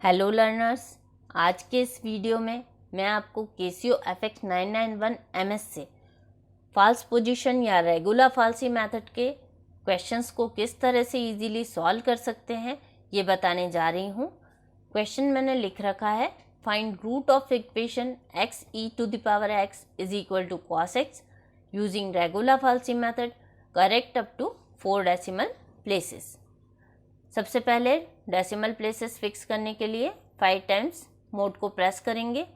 Hello learners, आज के इस वीडियो में मैं आपको केसियो FX 991 MS से फॉल्स पोजीशन या रेगुलर फाल्सी मेथड के क्वेश्चंस को किस तरह से इजीली सॉल्व कर सकते हैं ये बताने जा रही हूँ। क्वेश्चन मैंने लिख रखा है, find root of equation x(e⁻x = cos x using regula falsi method, correct up to 4 decimal places. सबसे पहले डेसिमल प्लेसेस फिक्स करने के लिए 5 टाइम्स मोड को प्रेस करेंगे,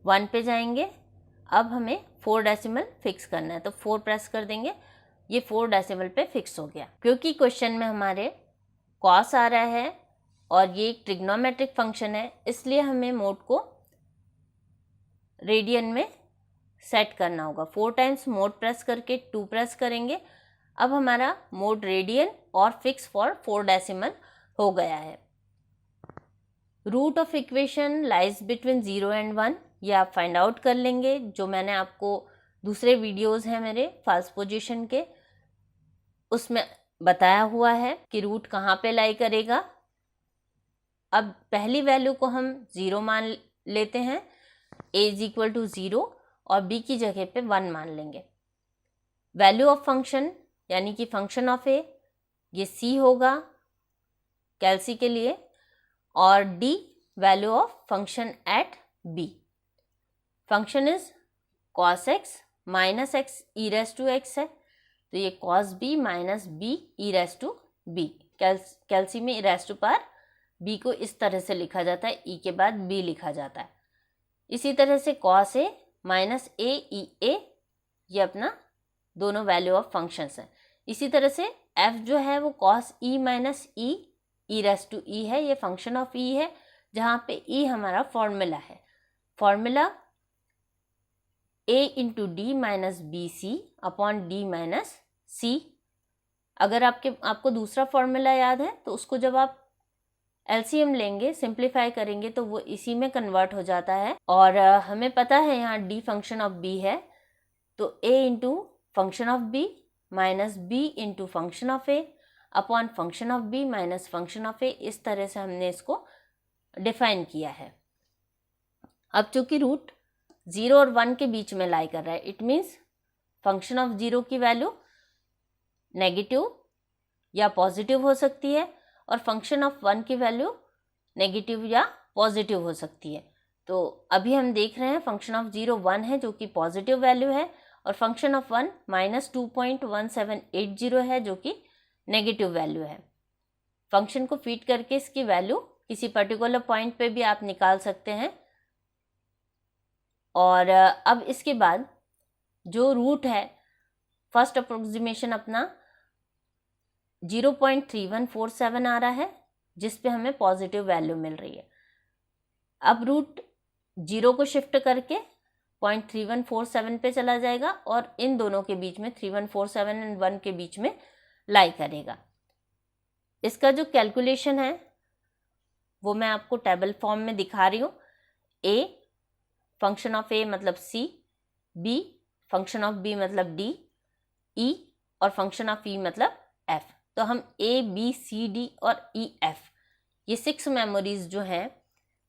1 पे जाएंगे। अब हमें 4 डेसिमल फिक्स करना है तो 4 प्रेस कर देंगे, ये 4 डेसिमल पे फिक्स हो गया। क्योंकि क्वेश्चन में हमारे कॉस आ रहा है और ये एक ट्रिग्नोमेट्रिक फंक्शन है, इसलिए हमें मोड को रेडियन में सेट करना होगा। 4 टाइम्स मोड प्रेस करके 2 प्रेस करेंगे। अब हमारा मोड रेडियन और फिक्स फॉर 4 डेसिमल हो गया है। Root of equation lies between 0 and 1, ये आप फाइंड आउट कर लेंगे, जो मैंने आपको दूसरे वीडियोस हैं मेरे फॉल्स पोजीशन के, उसमें बताया हुआ है कि रूट कहाँ पे लाई करेगा। अब पहली वैल्यू को हम 0 मान लेते हैं, a = 0 और b की जगह पे 1 मान लेंगे। वैल्यू ऑफ फंक्शन यानी कि फंक्शन ऑफ ए, ये c होगा कैल्सी के लिए, और d value of function at b। Function is cos x minus x e⁻x है, तो ये cos b minus b e⁻b। कैल्सी में e⁻b को इस तरह से लिखा जाता है, e के बाद b लिखा जाता है। इसी तरह से cos a minus a e a, ये अपना दोनों वैल्यू ऑफ फंक्शंस हैं। इसी तरह से f जो है वो cos e minus e e⁻e है, ये फंक्शन ऑफ e है, जहाँ पे e हमारा फॉर्मूला है। Formula a into D minus B C upon D minus C. अगर आपको दूसरा फॉर्मूला याद है तो उसको जब आप एलसीएम लेंगे, सिंप्लीफाई करेंगे, तो वो इसी में कन्वर्ट हो जाता है। और हमें पता है यहाँ d फंक्शन ऑफ b है, तो a into function of b minus b into function of a upon function of b minus function of a, इस तरह से हमने इसको डिफाइन किया है। अब चूंकि रूट 0 और 1 के बीच में लाई कर रहा है, इट मीन्स फंक्शन ऑफ 0 की वैल्यू नेगेटिव या पॉजिटिव हो सकती है और फंक्शन ऑफ 1 की वैल्यू नेगेटिव या पॉजिटिव हो सकती है। तो अभी हम देख रहे हैं फंक्शन ऑफ 0 1 है, जो कि पॉजिटिव वैल्यू है, और फंक्शन ऑफ 1 माइनस 2.1780 है, जो कि नेगेटिव वैल्यू है। फंक्शन को फीड करके इसकी वैल्यू किसी पर्टिकुलर पॉइंट पे भी आप निकाल सकते हैं। और अब इसके बाद जो रूट है, फर्स्ट अप्रोक्सीमेशन अपना 0.3147 आ रहा है, जिस पे हमें पॉजिटिव वैल्यू मिल रही है। अब रूट 0 को शिफ्ट करके 0.3147 पे चला जाएगा और इन दोनों के बीच में 3147 एंड 1 के बीच में लाई करेगा। इसका जो कैलकुलेशन है वो मैं आपको टेबल फॉर्म में दिखा रही हूँ। a फंक्शन ऑफ a मतलब c, b function of b मतलब d, e और फंक्शन ऑफ e मतलब f। तो हम a b c d और e f, ये 6 मेमोरीज जो हैं,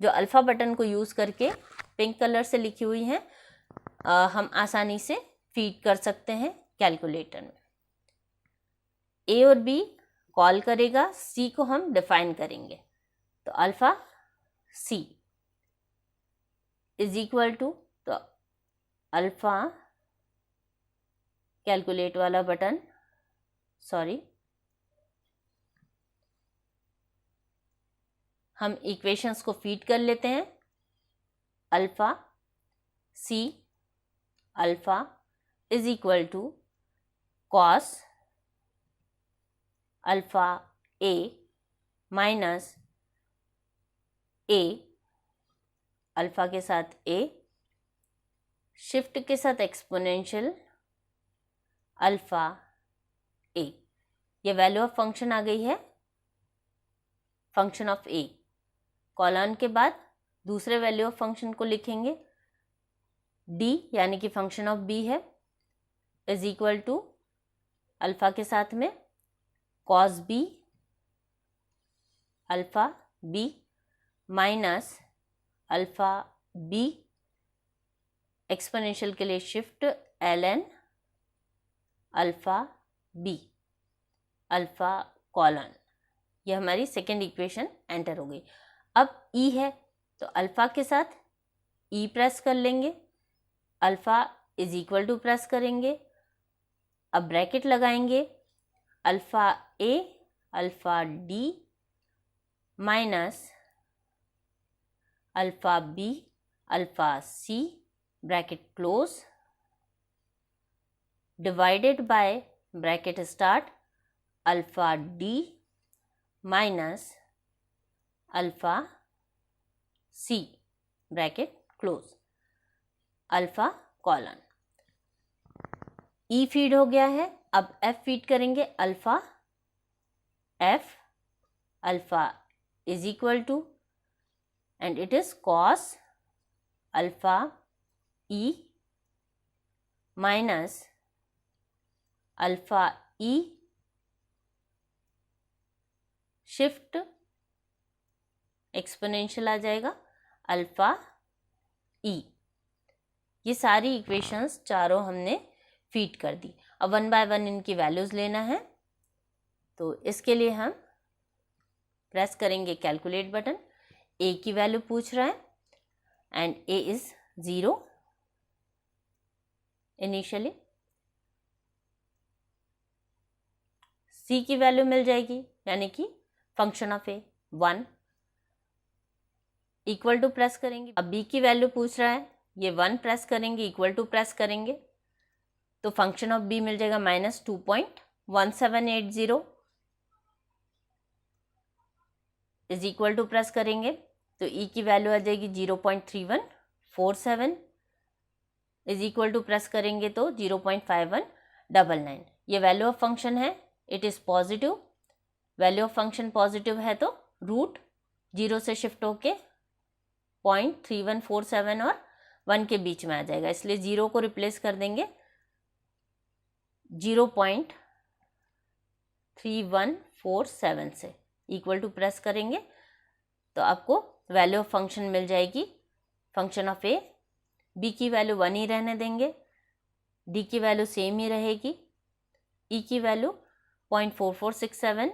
जो अल्फ़ा बटन को यूज़ करके पिंक कलर से लिखी हुई हैं, हम आसानी से फीड कर सकते हैं कैलकुलेटर में। a और b कॉल करेगा, c को हम डिफाइन करेंगे, तो alpha c is equal to, तो अल्फ़ा कैलकुलेट वाला बटन, सॉरी, हम इक्वेशंस को फीड कर लेते हैं। Alpha c alpha is equal to cos alpha a minus a, alpha के साथ a, शिफ्ट के साथ एक्सपोनेंशियल अल्फ़ा a। ये वैल्यू ऑफ फंक्शन आ गई है, फंक्शन ऑफ a। कॉलन के बाद दूसरे वैल्यू ऑफ फंक्शन को लिखेंगे, d यानी कि फंक्शन ऑफ b है, इज इक्वल टू अल्फ़ा के साथ में cos b alpha b minus alpha B, exponential के लिए shift ln alpha B, alpha colon. यह हमारी सेकेंड इक्वेशन एंटर हो गई। अब ई है तो अल्फ़ा के साथ ई प्रेस कर लेंगे, alpha is equal to press करेंगे, अब ब्रैकेट लगाएंगे, alpha A alpha D minus alpha B alpha C, bracket close, divided by bracket start alpha D minus alpha C, bracket close, alpha colon. E feed हो गया है, अब F feed करेंगे, alpha F alpha is equal to and it is cos alpha E minus alpha E shift exponential आ जाएगा alpha ई। ये सारी equations चारों हमने फीड कर दी। अब 1 बाय 1 इनकी वैल्यूज़ लेना है, तो इसके लिए हम प्रेस करेंगे कैलकुलेट बटन। ए की वैल्यू पूछ रहा है and A is 0 initially. C की वैल्यू मिल जाएगी यानी कि function of A 1 equal to press करेंगे। अब बी की वैल्यू पूछ रहा है, ये 1 प्रेस करेंगे, इक्वल टू प्रेस करेंगे तो फंक्शन ऑफ बी मिल जाएगा -2.1780 इज इक्वल टू प्रेस करेंगे तो ई की वैल्यू आ जाएगी 0.3147 इज इक्वल टू प्रेस करेंगे तो 0.5199। ये वैल्यू ऑफ फंक्शन है, it is positive. Value of function positive है तो रूट 0 से शिफ्ट होके 0.3147 और 1 के बीच में आ जाएगा, इसलिए 0 को रिप्लेस कर देंगे 0.3147 से, इक्वल टू प्रेस करेंगे तो आपको वैल्यू ऑफ फंक्शन मिल जाएगी, फंक्शन ऑफ ए। बी की वैल्यू 1 ही रहने देंगे, डी की वैल्यू सेम ही रहेगी, ई की वैल्यू 0.4467,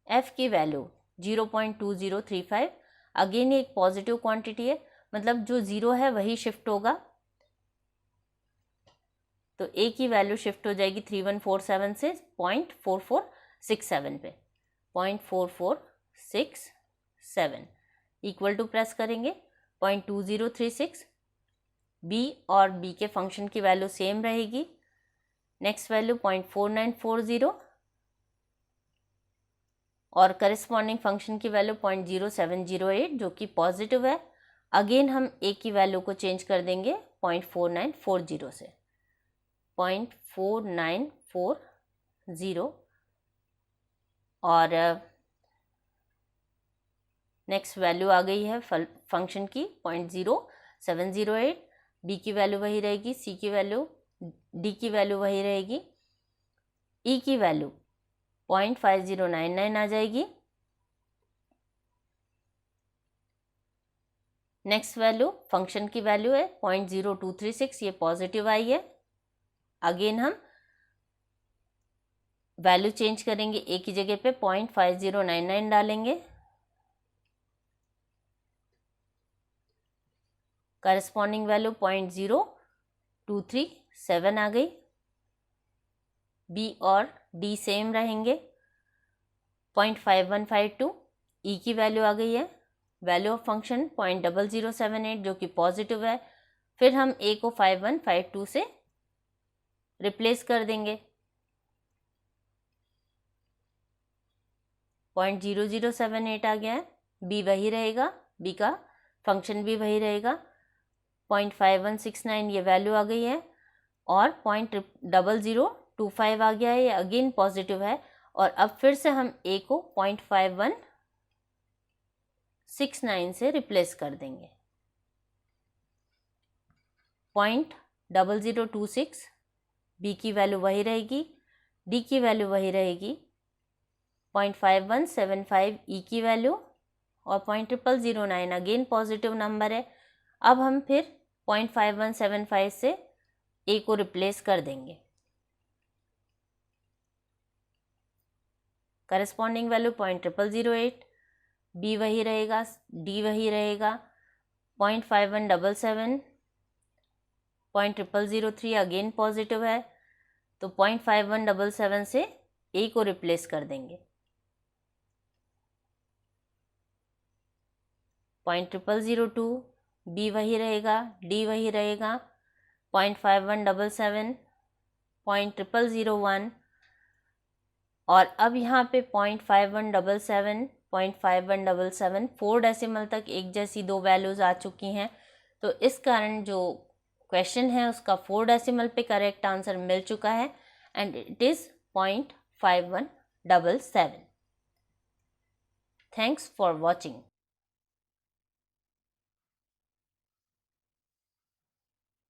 एफ की वैल्यू 0.2035। अगेन ये एक पॉजिटिव क्वांटिटी है, मतलब जो 0 है वही शिफ्ट होगा, तो ए की वैल्यू शिफ्ट हो जाएगी 3147 से 0.4467 पे, 0.4467 इक्वल टू प्रेस करेंगे 0.2036। बी और बी के फंक्शन की वैल्यू सेम रहेगी। नेक्स्ट वैल्यू 0.4940 और करस्पॉन्डिंग फंक्शन की वैल्यू 0.0708 जो कि पॉजिटिव है। अगेन हम ए की वैल्यू को चेंज कर देंगे 0.4940 से 0.4940 और नेक्स्ट वैल्यू आ गई है फंक्शन की 0.0708। बी की वैल्यू वही रहेगी, सी की वैल्यू, डी की वैल्यू वही रहेगी, ई की वैल्यू 0.5099 आ जाएगी। नेक्स्ट वैल्यू फंक्शन की वैल्यू है 0.0236, ये पॉजिटिव आई है। अगेन हम वैल्यू चेंज करेंगे, ए की जगह पे 0.5099 डालेंगे, करस्पॉन्डिंग वैल्यू 0.0237 आ गई। बी और डी सेम रहेंगे 0.5152। ई की वैल्यू आ गई है, वैल्यू ऑफ फंक्शन 0.0078 जो कि पॉजिटिव है। फिर हम ए को 5152 से रिप्लेस कर देंगे, 0.0078 आ गया है। बी वही रहेगा, बी का फंक्शन भी वही रहेगा, 0.5169 ये वैल्यू आ गई है और 0.0025 आ गया है, ये अगेन पॉजिटिव है। और अब फिर से हम ए को 0.5169 से रिप्लेस कर देंगे, 0.0026। बी की वैल्यू वही रहेगी, डी की वैल्यू वही रहेगी, 0.5175 ई की वैल्यू और 0.0009 अगेन पॉजिटिव नंबर है। अब हम फिर 0.5175 से ए को रिप्लेस कर देंगे। करस्पॉन्डिंग वैल्यू 0.0008, बी वही रहेगा, डी वही रहेगा, 0.5177, 0.0003 अगेन पॉजिटिव है तो 0.5177 से ए को रिप्लेस कर देंगे। 0.0002, बी वही रहेगा, डी वही रहेगा, 0.5177, 0.0001 और अब यहाँ पे 0.5177, 0.5177 4 डेसिमल तक एक जैसी दो वैल्यूज़ आ चुकी हैं। तो इस कारण जो क्वेश्चन है उसका 4 डेसिमल पे करेक्ट आंसर मिल चुका है and it is 0.5177। Thanks for watching.